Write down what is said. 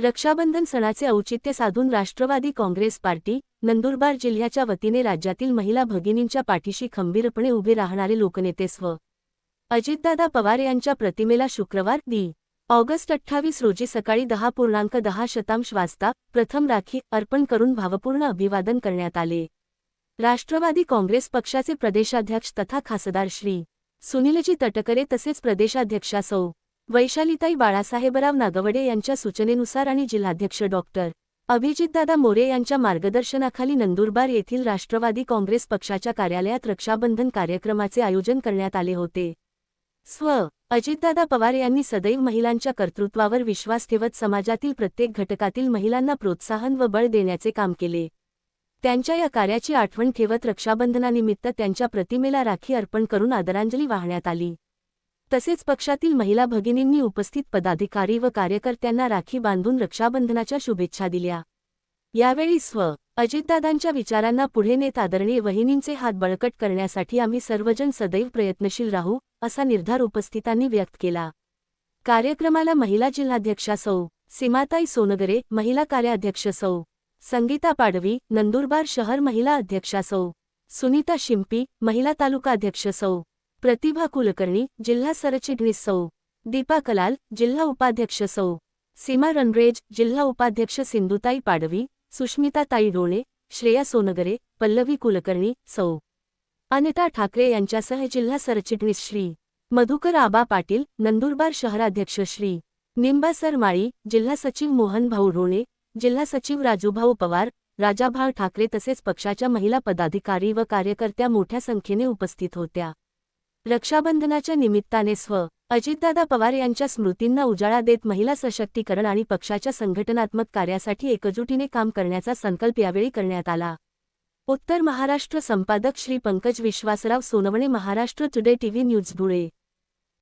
रक्षाबंधन सणाचे औचित्य साधून राष्ट्रवादी काँग्रेस पार्टी, नंदुरबार जिल्ह्याच्या वतीने राज्यातील महिला भगिनींच्या पाठीशी खंबीरपणे उभे राहणारे लोकनेते स्व. अजितदादा पवार यांच्या प्रतिमेला शुक्रवार दि. ऑगस्ट 28 रोजी सकाळी 10:10 वाजता प्रथम राखी अर्पण करून भावपूर्ण अभिवादन करण्यात आले. राष्ट्रवादी काँग्रेस पक्षाचे प्रदेशाध्यक्ष तथा खासदार श्री. सुनीलजी तटकरे तसेच प्रदेशाध्यक्षा सौ. वैशालीताई बाळासाहेबराव नागवडे यांच्या सूचनेनुसार आणि जिल्हाध्यक्ष डॉक्टर. अभिजितदादा मोरे यांच्या मार्गदर्शनाखाली नंदुरबार येथील राष्ट्रवादी काँग्रेस पक्षाच्या कार्यालयात रक्षाबंधन कार्यक्रमाचे आयोजन करण्यात आले होते. स्व. अजितदादा पवार यांनी सदैव महिलांच्या कर्तृत्वावर विश्वास ठेवत समाजातील प्रत्येक घटकातील महिलांना प्रोत्साहन व बळ देण्याचे काम केले. त्यांच्या या कार्याची आठवण ठेवत रक्षाबंधनानिमित्त त्यांच्या प्रतिमेला राखी अर्पण करून आदरांजली वाहण्यात आली. तसेच पक्षातील महिला भगिनींनी उपस्थित पदाधिकारी व कार्यकर्त्यांना राखी बांधून रक्षाबंधनाच्या शुभेच्छा दिल्या. यावेळी स्व. अजितदादांच्या विचारांना पुढे नेत आदरणीय वहिनींचे हात बळकट करण्यासाठी आम्ही सर्वजण सदैव प्रयत्नशील राहू, असा निर्धार उपस्थितांनी व्यक्त केला. कार्यक्रमाला महिला जिल्हाध्यक्षा सौ. सीमाताई सोनगरे, महिला कार्याध्यक्ष सौ. संगीता पाडवी, नंदुरबार शहर महिला अध्यक्षा सौ. सुनीता शिंपी, महिला तालुकाध्यक्ष सौ. प्रतिभा कुलकर्णी, जिल्हा सरचिटणीस सौ. दीपा कलाल, जिल्हा उपाध्यक्ष सौ. सीमा रणरेज, जिल्हा उपाध्यक्ष सिंधुताई पाडवी, सुष्मिताताई डोणे, श्रेया सोनगरे, पल्लवी कुलकर्णी, सौ. अनिता ठाकरे यांच्यासह जिल्हा सरचिटणीस श्री. मधुकर आबा पाटील, नंदुरबार शहराध्यक्ष श्री. निंबासर माळी, जिल्हा सचिव मोहनभाऊ डोणे, जिल्हा सचिव राजूभाऊ पवार, राजाभाऊ ठाकरे तसेच पक्षाच्या महिला पदाधिकारी व कार्यकर्त्या मोठ्या संख्येने उपस्थित होत्या. रक्षाबंधनाच्या निमित्ताने स्व. अजितदादा पवार यांच्या स्मृतींना उजाळा देत महिला सशक्तीकरण आणि पक्षाच्या संघटनात्मक कार्यासाठी एकजुटीने काम करण्याचा संकल्प यावेळी करण्यात आला. उत्तर महाराष्ट्र संपादक Shri Pankaj Vishwasrao Sonawane, Maharashtra today TV news, Dhule.